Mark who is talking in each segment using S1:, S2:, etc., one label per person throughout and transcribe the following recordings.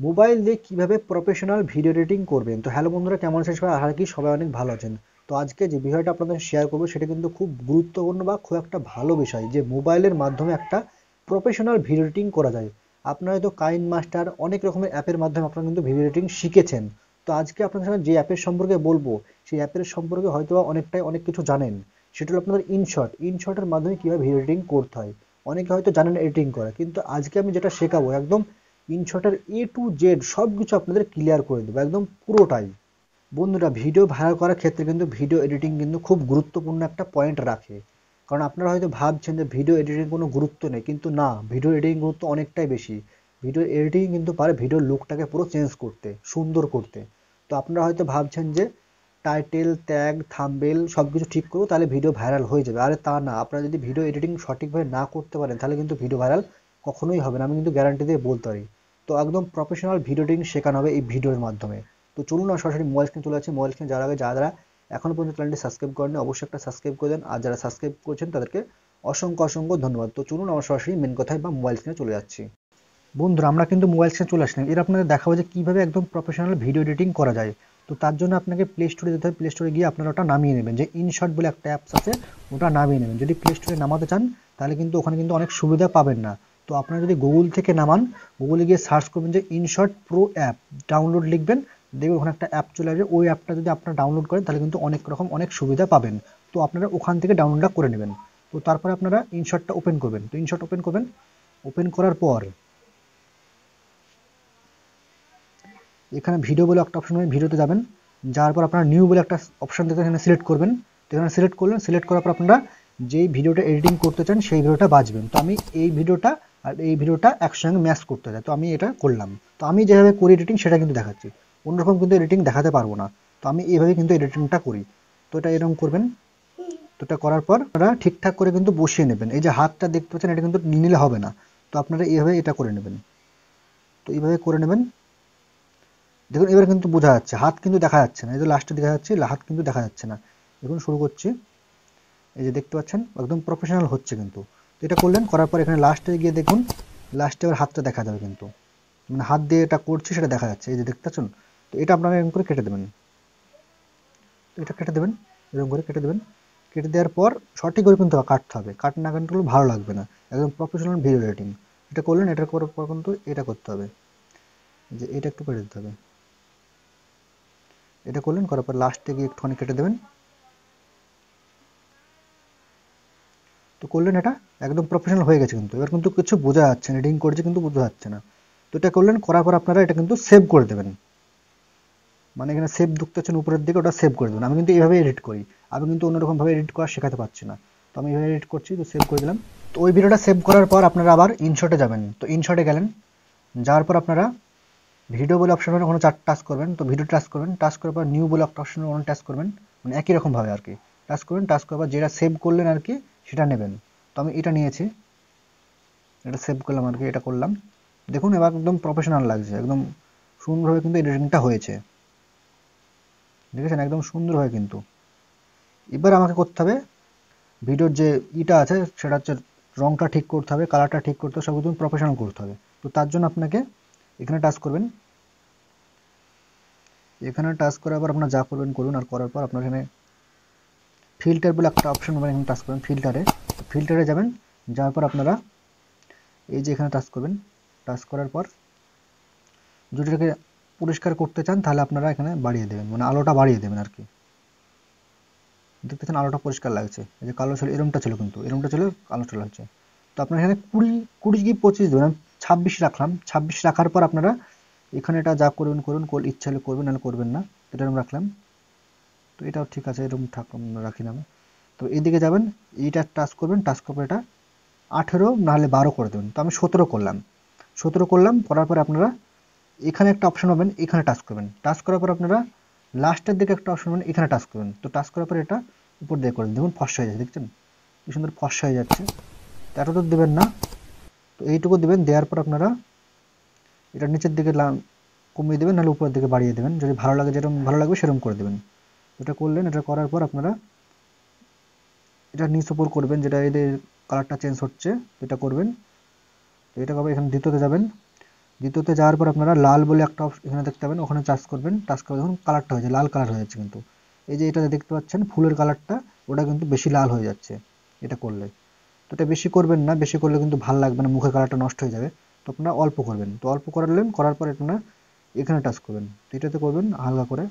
S1: Mobile দিয়ে কিভাবে professional video editing করবেন। তো হ্যালো বন্ধুরা, কেমন আছেন সবাই? আশা রাখি সবাই অনেক ভালো আছেন। তো আজকে যে বিষয়টা আপনাদের শেয়ার করবো সেটা কিন্তু খুব গুরুত্বপূর্ণ বা খুব একটা ভালো বিষয়, যে মোবাইলের মাধ্যমে একটা প্রফেশনাল ভিডিও এডিটিং করা যায়। আপনারা হয়তো কাইন মাস্টার অনেক রকমের অ্যাপের মাধ্যমে আপনারা কিন্তু ভিডিও এডিটিং শিখেছেন। তো আজকে আপনাদের সাথে যে অ্যাপের সম্পর্কে বলবো, সেই অ্যাপের সম্পর্কে হয়তো অনেক কিছু জানেন। সেটা হলো আপনাদের ইনশটের মাধ্যমে কিভাবে ভিডিও এডিটিং করতে হয়। অনেকে হয়তো জানেন এডিটিং করা, কিন্তু আজকে আমি যেটা শেখাবো একদম ইনশটের A to Z সবকিছু আপনাদের ক্লিয়ার করে দেবো, একদম পুরোটাই। বন্ধুরা, ভিডিও ভাইরাল করার ক্ষেত্রে কিন্তু ভিডিও এডিটিং কিন্তু খুব গুরুত্বপূর্ণ একটা পয়েন্ট রাখে। কারণ আপনারা হয়তো ভাবছেন যে ভিডিও এডিটিং কোনো গুরুত্ব নেই, কিন্তু না, ভিডিও এডিটিং গুরুত্ব অনেকটাই বেশি। ভিডিও এডিটিং কিন্তু পারে ভিডিওর লুকটাকে পুরো চেঞ্জ করতে, সুন্দর করতে। তো আপনারা হয়তো ভাবছেন যে টাইটেল, ট্যাগ, থাম্বনেল সবকিছু ঠিক করবো তাহলে ভিডিও ভাইরাল হয়ে যাবে। আরে তা না, আপনারা যদি ভিডিও এডিটিং সঠিকভাবে না করতে পারেন তাহলে কিন্তু ভিডিও ভাইরাল কখনোই হবে না, আমি কিন্তু গ্যারান্টি দিয়ে বলতে পারি। তো একদম প্রফেশনাল ভিডিও এডিটিং শেখানো হবে এই ভিডিওর মাধ্যমে। তো চলুন না, সরাসরি মোবাইল স্ক্রিনে চলে যাচ্ছে। মোবাইল স্ক্রিনে যাওয়ার আগে যারা এখনো পর্যন্ত চ্যানেলটি সাবস্ক্রাইব করেনি অবশ্যই একটা সাবস্ক্রাইব করে দেন, আর যারা সাবস্ক্রাইব করেছেন তাদেরকে অসংখ্য অসংখ্য ধন্যবাদ। তো চলুন আমরা সরাসরি মেন কথায় বা মোবাইল স্ক্রিনে চলে যাচ্ছি। বন্ধুরা, আমরা কিন্তু মোবাইল স্ক্রিনে চলে আসলাম। এর আপনাদের দেখাবো যে কিভাবে একদম প্রফেশনাল ভিডিও এডিটিং করা যায়। তো তার জন্য আপনাকে প্লে স্টোরে যেতে হবে। প্লে স্টোরে গিয়ে আপনারা ওটা নামিয়ে নেবেন, যে ইনশট বলে একটা অ্যাপস আছে, ওটা নামিয়ে নেবেন। যদি প্লে স্টোরে নামাতে চান তাহলে কিন্তু ওখানে কিন্তু অনেক সুবিধা পাবেন না। তো আপনারা যদি গুগল থেকে নামান, গুগলে গিয়ে সার্চ করবেন যে ইনশট প্রো অ্যাপ, ডাউনলোড লিখবেন, দেখবেন ওখানে একটা অ্যাপ চলে আসবে। ওই অ্যাপটা যদি আপনারা ডাউনলোড করেন তাহলে কিন্তু অনেক সুবিধা পাবেন। তো আপনারা ওখান থেকে ডাউনলোডটা করে নেবেন। তো তারপরে আপনারা ইনশটটা ওপেন করবেন। তো ইনশট ওপেন করবেন। ওপেন করার পর এখানে ভিডিও বলে একটা অপশন হবে, ভিডিওতে যাবেন। যাওয়ার পর আপনারা নিউ বলে একটা অপশন দেখতে এখানে সিলেক্ট করবেন। তো এখানে সিলেক্ট করলেন, সিলেক্ট করার পর আপনারা যেই ভিডিওটা এডিটিং করতে চান সেই ভিডিওটা বাছবেন। তো আমি এই ভিডিওটা আর এই ভিডিওটা একসঙ্গে ম্যাচ করতে চাই, তো আমি এটা করলাম। তো আমি যেভাবে করি এডিটিং সেটা কিন্তু দেখাচ্ছি, অন্যরকম কিন্তু এডিটিং দেখাতে পারবো না। তো আমি এইভাবে কিন্তু এডিটিংটা করি। তো এটা এরকম করবেন। তো এটা করার পর আপনারা ঠিকঠাক করে কিন্তু বসিয়ে নেবেন। এই যে হাতটা দেখতে পাচ্ছেন, এটা কিন্তু নিলে হবে না। তো আপনারা এইভাবে এটা করে নেবেন। তো এইভাবে করে নেবেন। দেখুন এবার কিন্তু বোঝা যাচ্ছে, হাত কিন্তু দেখা যাচ্ছে না। এই যে লাস্টে দেখা যাচ্ছে, হাত কিন্তু দেখা যাচ্ছে না। দেখুন শুরু করছি। এই যে দেখতে পাচ্ছেন একদম প্রফেশনাল হচ্ছে কিন্তু। তো এটা করলেন, করার পর এখানে লাস্টে গিয়ে দেখুন, লাস্টে এবার হাতটা দেখা যাবে কিন্তু, মানে হাত দিয়ে এটা করছি সেটা দেখা যাচ্ছে। এই যে দেখতে পাচ্ছেন। তো এটা আপনারা এরকম করে কেটে দেবেন। তো এটা কেটে দেবেন, এরকম করে কেটে দেবেন। কেটে দেওয়ার পর সঠিক করে কিন্তু কাটতে হবে, কাট না কাটলে ভালো লাগবে না। একদম প্রফেশনাল ভিডিও এডিটিং এটা করলেন। এটা করার পর কিন্তু এটা করতে হবে, যে এটা একটু কেটে দিতে হবে। এটা করলেন, করার পর লাস্টে গিয়ে একটুখানি কেটে দেবেন। তো করলেন, এটা একদম প্রফেশনাল হয়ে গেছে কিন্তু। এবার কিন্তু কিছু বোঝা যাচ্ছে না, এডিটিং করছে কিন্তু বোঝা যাচ্ছে না। তো এটা করলেন, করার পর আপনারা এটা কিন্তু সেভ করে দেবেন। মানে এখানে সেভ দেখতে পাচ্ছেন উপরের দিকে, ওটা সেভ করে দেবেন। আমি কিন্তু এইভাবে এডিট করি, আমি কিন্তু অন্যরকমভাবে এডিট করা শেখাতে পারছি না। তো আমি এইভাবে এডিট করছি, তো সেভ করে দিলাম। তো ওই ভিডিওটা সেভ করার পর আপনারা আবার ইনশটে যাবেন। তো ইনশটে গেলেন, যাওয়ার পর আপনারা ভিডিও বলে অপশন ওখানে টাচ করবেন। তো ভিডিও টাচ করবেন, টাচ করার পর নিউ বলে একটা অপশন ওখানে টাচ করবেন। মানে একই রকমভাবে আর কি টাচ করবেন। টাচ করার পর যেটা সেভ করলেন আর কি সেটা নেবেন। তো আমি এটা নিয়েছি, এটা সেভ করলাম আর কি, এটা করলাম। দেখুন এবার একদম প্রফেশনাল লাগছে, একদম সুন্দরভাবে কিন্তু এডিটিংটা হয়েছে। দেখেছেন একদম সুন্দর হয় কিন্তু। এবার আমাকে করতে হবে ভিডিওর যে ইটা আছে সেটা হচ্ছে রংটা ঠিক করতে হবে, কালারটা ঠিক করতে হবে, সব কিছু প্রফেশনাল করতে হবে। তো তার জন্য আপনাকে এখানে টাচ করবেন। এখানে টাচ করার পর আপনার যা করবেন করুন, আর করার পর আপনার এখানে ফিল্টার বলে একটা অপশন পাবেন, এখানে টাচ করবেন ফিল্টারে। ফিল্টারে যাবেন, যাওয়ার পর আপনারা এই যে এখানে টাচ করবেন। টাচ করার পর যদি এটাকে পরিষ্কার করতে চান তাহলে আপনারা এখানে বাড়িয়ে দেবেন, মানে আলোটা বাড়িয়ে দেবেন আর কি। দেখতেছেন আলোটা পরিষ্কার লাগছে। এই যে কালো ছিল এরমটা ছিল, কিন্তু এরমটা ছিল কালো চলে হচ্ছে। তো আপনার এখানে 20 কি 25 দেবেন, আমি 26 রাখলাম। 26 রাখার পর আপনারা এখানে এটা যা করবেন করুন, ইচ্ছা হলে করবেন নাহলে করবেন না। এটা এরকম রাখলাম। তো এটাও ঠিক আছে, এরকম রাখি না আমি। তো এইদিকে যাবেন, এইটা টাচ করবেন, টাচ করবেন এটা 18 নাহলে 12 করে দেবেন। তো আমি 17 করলাম। 17 করলাম, করার পর আপনারা এখানে একটা অপশন পাবেন, এখানে টাচ করবেন। টাচ করার পর আপনারা লাস্টের দিকে একটা অপশন পাবেন, এখানে টাচ করবেন। তো টাচ করার পর এটা উপর দিয়ে করবেন। দেখুন ফর্সা হয়ে যাচ্ছে, দেখছেন কি সুন্দর ফর্সা হয়ে যাচ্ছে। তো এত তো দেবেন না, তো এইটুকু দেবেন। দেওয়ার পর আপনারা এটা নিচের দিকে কমিয়ে দেবেন, নাহলে উপরের দিকে বাড়িয়ে দেবেন। যদি ভালো লাগে, যেরকম ভালো লাগবে সেরকম করে দেবেন। এটা করলেন, এটা করার পর আপনারা এটা নিচ উপর করবেন, যেটা এদের কালারটা চেঞ্জ হচ্ছে এটা করবেন। তো এটা করবেন, এখানে দ্বিতীয়তে যাবেন। দ্বিতীয়তে যাওয়ার পর আপনারা লাল বলে একটা এখানে দেখতে পাবেন, ওখানে টাচ করবেন। টাচ করে দেখুন কালারটা হয়েছে, লাল কালার হয়ে যাচ্ছে কিন্তু। এই যে এটা দেখতে পাচ্ছেন ফুলের কালারটা, ওটা কিন্তু বেশি লাল হয়ে যাচ্ছে এটা করলে। তো এটা বেশি করবেন না, বেশি করলে কিন্তু ভালো লাগবে না, মুখের কালারটা নষ্ট হয়ে যাবে। তো আপনারা অল্প করবেন। তো অল্প করলেন, করার পর আপনারা এখানে টাচ করবেন। তো এটাতে করবেন হালকা করে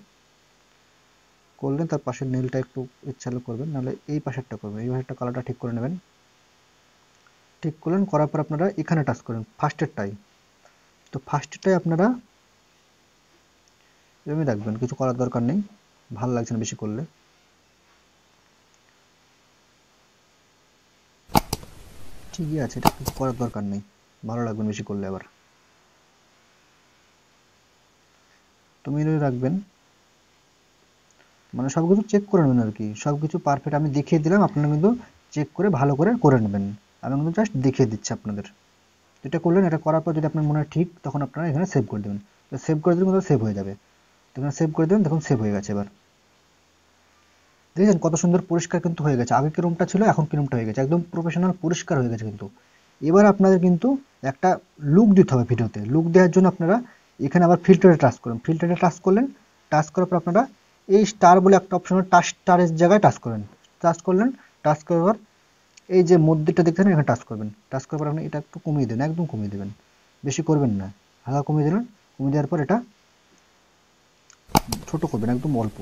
S1: করলেন, তার পাশের নীলটা একটু ইচ্ছালো করবেন, নাহলে এই পাশেরটা করবেন। এই পাশেরটা কালারটা ঠিক করে নেবেন। ঠিক করলেন, করার পর আপনারা এখানে টাচ করেন ফার্স্টেরটাই। তো ফার্স্টেরটাই আপনারা এভাবে রাখবেন, কিছু করার দরকার নেই, ভালো লাগছে না বেশি করলে। ঠিকই আছে, এটা কিছু করার দরকার নেই, ভালো লাগবে বেশি করলে আবার। তো মিলিয়ে রাখবেন, মানে সব কিছু চেক করে নেবেন আর কি, সব কিছু পারফেক্ট আমি দেখিয়ে দিলাম, আপনারা কিন্তু চেক করে ভালো করে করে নেবেন। আমি কিন্তু জাস্ট দেখিয়ে দিচ্ছি আপনাদের। এটা করলেন, এটা করার পর যদি আপনার মনে হয় ঠিক, তখন আপনারা এখানে সেভ করে দেবেন। তো সেভ করে দিলে কিন্তু সেভ হয়ে যাবে। তো এখানে সেভ করে দেবেন, দেখুন সেভ হয়ে গেছে। এবার দেখেছেন কত সুন্দর পরিষ্কার কিন্তু হয়ে গেছে, আগে কি রুমটা ছিল এখন কি রুমটা হয়ে গেছে, একদম প্রফেশনাল পরিষ্কার হয়ে গেছে কিন্তু। এবার আপনাদের কিন্তু একটা লুক দিতে হবে ভিডিওতে। লুক দেওয়ার জন্য আপনারা এখানে আবার ফিল্টারে টাচ করুন। ফিল্টারে টাচ করলেন, টাচ করার পর আপনারা এই স্টার বলে একটা অপশন, টাচ স্টারের জায়গায় টাচ করেন। টাচ করলেন, টাচ করার পর এই যে মধ্যেটা দেখছেন এখানে টাচ করবেন। টাচ করার পর আপনি এটা একটু কমিয়ে দেবেন, একদম কমিয়ে দেবেন, বেশি করবেন না, হালকা কমিয়ে দিলেন। কমিয়ে দেওয়ার পর এটা ছোট করবেন, একদম অল্প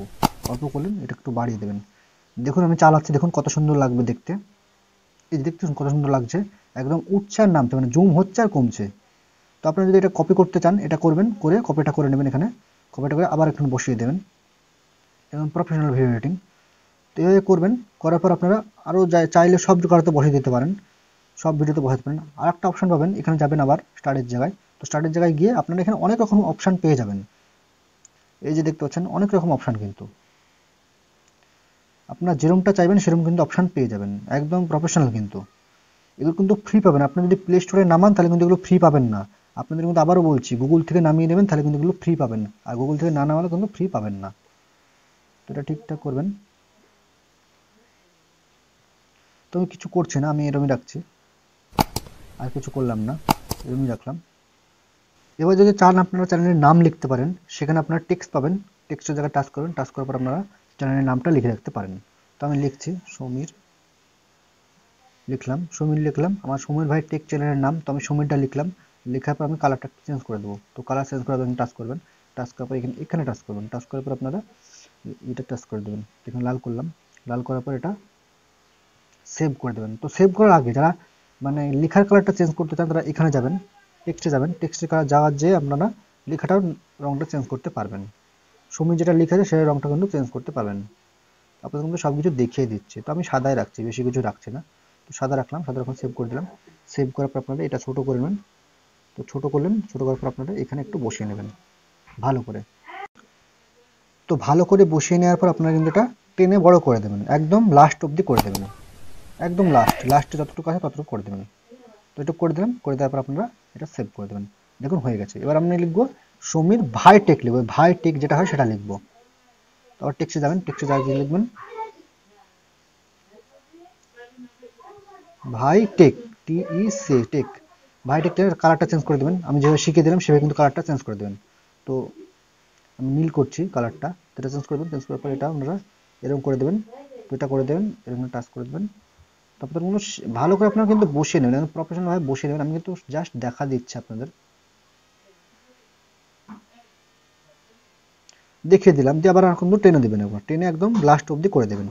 S1: অল্প করলেন, এটা একটু বাড়িয়ে দেবেন। দেখুন আমি চালাচ্ছি, দেখুন কত সুন্দর লাগবে দেখতে। এই যে দেখতেছেন কত সুন্দর লাগছে, একদম উঠছে আর নামছে, মানে জুম হচ্ছে আর কমছে। তো আপনারা যদি এটা কপি করতে চান, এটা করবেন, করে কপিটা করে নেবেন, এখানে কপিটা করে আবার এখানে বসিয়ে দেবেন, এবং প্রফেশনাল ভিডিও এডিটিং। তো এইভাবে করবেন। করার পর আপনারা আরও চাইলে সব জায়গাতে বসিয়ে দিতে পারেন, সব ভিডিওতে বসাতে পারেন। আর একটা অপশন পাবেন, এখানে যাবেন আবার স্টার্টের জায়গায়। তো স্টার্টের জায়গায় গিয়ে আপনারা এখানে অনেক রকম অপশান পেয়ে যাবেন। এই যে দেখতে পাচ্ছেন অনেক রকম অপশান, কিন্তু আপনারা যেরকমটা চাইবেন সেরকম কিন্তু অপশান পেয়ে যাবেন, একদম প্রফেশনাল কিন্তু। এগুলো কিন্তু ফ্রি পাবেন, আপনি যদি প্লে স্টোরে নামান তাহলে কিন্তু এগুলো ফ্রি পাবেন না। আপনাদের কিন্তু আবারও বলছি, গুগল থেকে নামিয়ে নেবেন, তাহলে কিন্তু এগুলো ফ্রি পাবেন, আর গুগল থেকে না নামালে কিন্তু ফ্রি পাবেন না। তো এটা ঠিকঠাক করবেন। তো আমি কিছু করছি না, আমি এরকমই রাখছি, আর কিছু করলাম না, এরকমই রাখলাম। এবার যদি চান আপনারা চ্যানেলের নাম লিখতে পারেন, সেখানে আপনারা টেক্সট পাবেন, টেক্সটের জায়গায় টাচ করবেন, টাচ করার পর আপনারা চ্যানেলের নামটা লিখে রাখতে পারেন। তো আমি লিখছি সমীর, লিখলাম সমীর, লিখলাম আমার সমীর ভাই টেক চ্যানেলের নাম। তো আমি সমীরটা লিখলাম, লেখার পর আমি কালারটা চেঞ্জ করে দেবো। তো কালার চেঞ্জ করার জন্য টাচ করবেন, টাচ করার পর এখানে টাচ করবেন, টাচ করার পর আপনারা এটা টাচ করে দেবেন, এখানে লাল করলাম, লাল করার পর এটা সেভ করে দেবেন। তো সেভ করার আগে যারা মানে লেখার কালারটা চেঞ্জ করতে চান, তারা এখানে যাবেন, টেক্সটে যাবেন, টেক্সটে কালার যাওয়ার যে আপনারা লেখাটার রঙটা চেঞ্জ করতে পারবেন। সমীর যেটা লিখে আছে সেই রঙটা কিন্তু চেঞ্জ করতে পারবেন। আপনাদের কিন্তু সব কিছু দেখিয়ে দিচ্ছে। তো আমি সাদাই রাখছি, বেশি কিছু রাখছি না। তো সাদা রাখলাম, সাদা রকম সেভ করে দিলাম। সেভ করার পর আপনারা এটা ছোটো করে নেবেন। তো ছোটো করলেন, ছোটো করার পর আপনারা এখানে একটু বসিয়ে নেবেন ভালো করে। তো ভালো করে বসিয়ে নেওয়ার পর আপনারা কিন্তু এটা টেনে বড় করে দেবেন, একদম লাস্ট অবধি করে দেবেন, একদম লাস্টে যতটুকু আছে ততটুকু করে দেবেন। তো এটা করে দিলাম, করে দেওয়ার পর আপনারা এটা সেভ করে দেবেন। দেখুন হয়ে গেছে। এবার আমি লিখবো সমীর ভাই টেক, লিখবো ভাই টেক যেটা হয় সেটা লিখবো। তো আবার টেক্সটে যাবেন, টেক্সটে যাওয়ার লিখবেন ভাই টেক, TEC টেক, ভাই টেক। কালারটা চেঞ্জ করে দেবেন, আমি যেভাবে শিখিয়ে দিলাম সেভাবে কিন্তু কালারটা চেঞ্জ করে দেবেন। তো আমি নীল করছি কালারটা, এটা চেঞ্জ করে দেবেন। চেঞ্জ করার পর এটা আপনারা এরকম করে দেবেন, তো এটা করে দেবেন, এরকম টাচ করে দেবেন। তারপর কোনো ভালো করে আপনারা কিন্তু বসিয়ে নেবেন, প্রফেশনালভাবে বসিয়ে নেবেন। আমি কিন্তু জাস্ট দেখা দিচ্ছি আপনাদের, দেখিয়ে দিলাম, দিয়ে আবার কিন্তু টেনে দেবেন, একবার টেনে একদম লাস্ট অবধি করে দেবেন।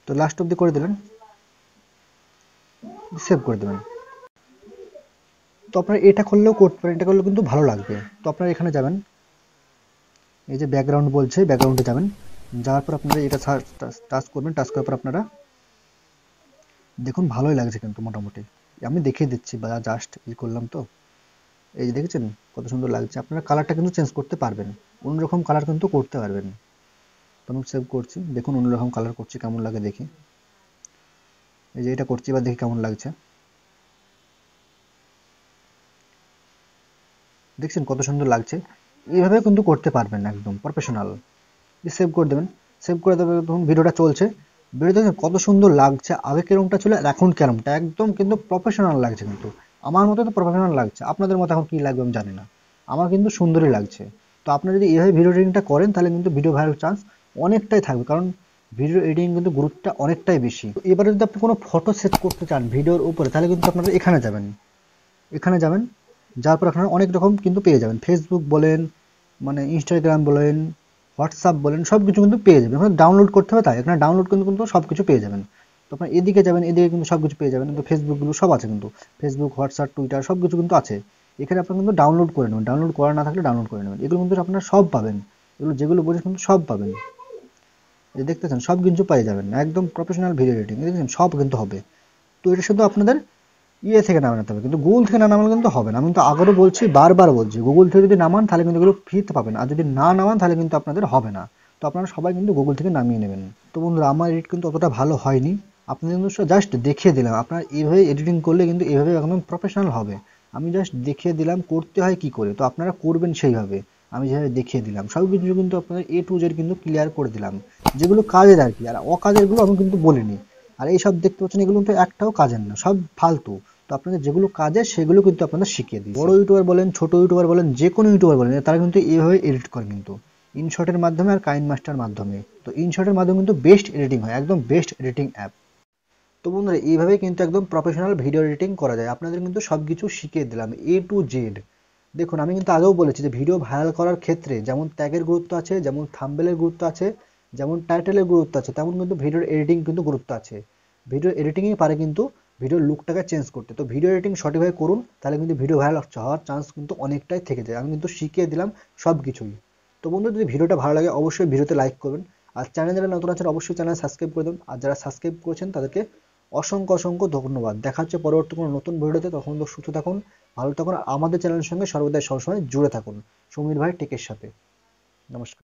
S1: তো লাস্ট অবধি করে দিলেন, সেভ করে দেবেন। তো আপনারা এটা করলেও করতে পারেন, এটা করলেও কিন্তু ভালো লাগবে। তো আপনারা এখানে যাবেন, এই যে ব্যাকগ্রাউন্ড বলছে, ব্যাকগ্রাউন্ডে যাবেন, যাওয়ার পর আপনারা এটা টাচ করবেন। টাচ করার পর আপনারা দেখুন ভালোই লাগছে কিন্তু মোটামুটি, আমি দেখিয়ে দিচ্ছি বা জাস্ট ই করলাম। তো এই যে দেখেছেন কত সুন্দর লাগছে। আপনারা কালারটা কিন্তু চেঞ্জ করতে পারবেন, অন্যরকম কালার কিন্তু করতে পারবেন। তো আমি সেভ করছি, দেখুন অন্যরকম কালার করছি, কেমন লাগে দেখি। এই যে এটা করছি, এবার দেখি কেমন লাগছে। দেখছেন কত সুন্দর লাগছে। এইভাবে কিন্তু করতে পারবেন একদম প্রফেশনাল। সেভ করে দেবেন, সেভ করে দেবেন। তখন ভিডিওটা চলছে, ভিডিও দেখেন কত সুন্দর লাগছে, আগে কেরমটা ছিল আর এখন কেরমটা, একদম কিন্তু প্রফেশনাল লাগছে। কিন্তু আমার মতো তো প্রফেশনাল লাগছে, আপনাদের মতো এখন কি লাগবে আমি জানি না। আমার কিন্তু সুন্দরই লাগছে। তো আপনারা যদি এইভাবে ভিডিও এডিটিংটা করেন তাহলে কিন্তু ভিডিও ভাইরাল চান্স অনেকটাই থাকবে, কারণ ভিডিও এডিটিং কিন্তু গুরুত্বটা অনেকটাই বেশি। এবারে যদি আপনি কোনো ফটো সেট করতে চান ভিডিওর উপরে, তাহলে কিন্তু আপনারা এখানে যাবেন, এখানে যাবেন, যার পর আপনারা অনেক রকম কিন্তু পেয়ে যাবেন। ফেসবুক বলেন, মানে ইনস্টাগ্রাম বলেন, হোয়াটসঅ্যাপ বলেন, সব কিছু কিন্তু পেয়ে যাবেন। এখানে ডাউনলোড করতে হবে তাই, এখানে ডাউনলোড কিন্তু কিন্তু সব কিছু পেয়ে যাবেন। তো আপনার এদিকে যাবেন, এদিকে কিন্তু সব কিছু পেয়ে যাবেন, কিন্তু ফেসবুকগুলো সব আছে কিন্তু, ফেসবুক, হোয়াটসঅ্যাপ, টুইটার সব কিছু কিন্তু আছে। এখানে আপনারা কিন্তু ডাউনলোড করে নেবেন, ডাউনলোড করা না থাকলে ডাউনলোড করে নেবেন। এগুলো কিন্তু আপনারা সব পাবেন, এগুলো যেগুলো বলছি কিন্তু সব পাবেন। এই দেখতেছেন সব কিছু পেয়ে যাবেন, একদম প্রফেশনাল ভিডিও এডিটিং দেখছেন সব কিন্তু হবে। তো এটা শুধু আপনাদের থেকে নামাতে হবে, কিন্তু গুগল থেকে না নামালে কিন্তু হবে না। আমি কিন্তু আগেও বলছি, বারবার বলছি, গুগল থেকে যদি নামান তাহলে কিন্তু এগুলো ফ্রিতে পাবেন, আর যদি না নামান তাহলে কিন্তু আপনাদের হবে না। তো আপনারা সবাই কিন্তু গুগল থেকে নামিয়ে নেবেন। তো বন্ধুরা, আমার এডিট কিন্তু অতটা ভালো হয়নি, আপনাদের কিন্তু জাস্ট দেখিয়ে দিলাম। আপনারা এইভাবে এডিটিং করলে কিন্তু এইভাবে একদম প্রফেশনাল হবে। আমি জাস্ট দেখিয়ে দিলাম করতে হয় কি করে, তো আপনারা করবেন সেইভাবে। আমি যেভাবে দেখিয়ে দিলাম সব কিছু কিন্তু আপনাদের A to Z কিন্তু ক্লিয়ার করে দিলাম, যেগুলো কাজের আর কি, আর অকাজেরগুলো আমি কিন্তু বলিনি। আর এইসব দেখতে পাচ্ছেন এগুলো কিন্তু একটাও কাজের না, সব ফালতু। তো আপনাদের যেগুলো কাজের সেগুলো কিন্তু আপনাদের শিখিয়ে দিই। বড় ইউটিউবার বলেন, ছোট ইউটিউবার বলেন, যে কোনো ইউটিউবার বলেন, তারা কিন্তু এইভাবে এডিট করে কিন্তু ইনশটের মাধ্যমে আর কাইন মাস্টার মাধ্যমে। তো ইনশটের মাধ্যমে কিন্তু বেস্ট এডিটিং হয়, একদম বেস্ট এডিটিং অ্যাপ। তো বন্ধুরা, এইভাবে কিন্তু একদম প্রফেশনাল ভিডিও এডিটিং করা যায়। আপনাদের কিন্তু সব কিছু শিখিয়ে দিলাম A to Z। দেখুন, আমি কিন্তু আগেও বলেছি যে ভিডিও ভাইরাল করার ক্ষেত্রে যেমন ট্যাগের গুরুত্ব আছে, যেমন থাম্বনেলের গুরুত্ব আছে, যেমন টাইটেলের গুরুত্ব আছে, তেমন কিন্তু ভিডিওর এডিটিং কিন্তু গুরুত্ব আছে। ভিডিও এডিটিংই পারে কিন্তু ভিডিওর লুকটাকে চেঞ্জ করতে। তো ভিডিও এডিটিং সঠিকভাবে করুন, তাহলে কিন্তু ভিডিও ভাইরাল হওয়ার চান্স কিন্তু অনেকটাই থেকে যায়। আমি কিন্তু শিখিয়ে দিলাম সব কিছুই। তো বন্ধু, যদি ভিডিওটা ভালো লাগে অবশ্যই ভিডিওতে লাইক করবেন, আর চ্যানেল যারা নতুন আছেন অবশ্যই চ্যানেল সাবস্ক্রাইব করে দেবেন, আর যারা সাবস্ক্রাইব করেছেন তাদেরকে অসংখ্য অসংখ্য ধন্যবাদ। দেখা হচ্ছে পরবর্তী কোনো নতুন ভিডিওতে, তখন তো সুস্থ থাকুন, ভালো থাকুন, আর আমাদের চ্যানেলের সঙ্গে সর্বদাই সবসময় জুড়ে থাকুন সমীর ভাই টেকের সাথে। নমস্কার।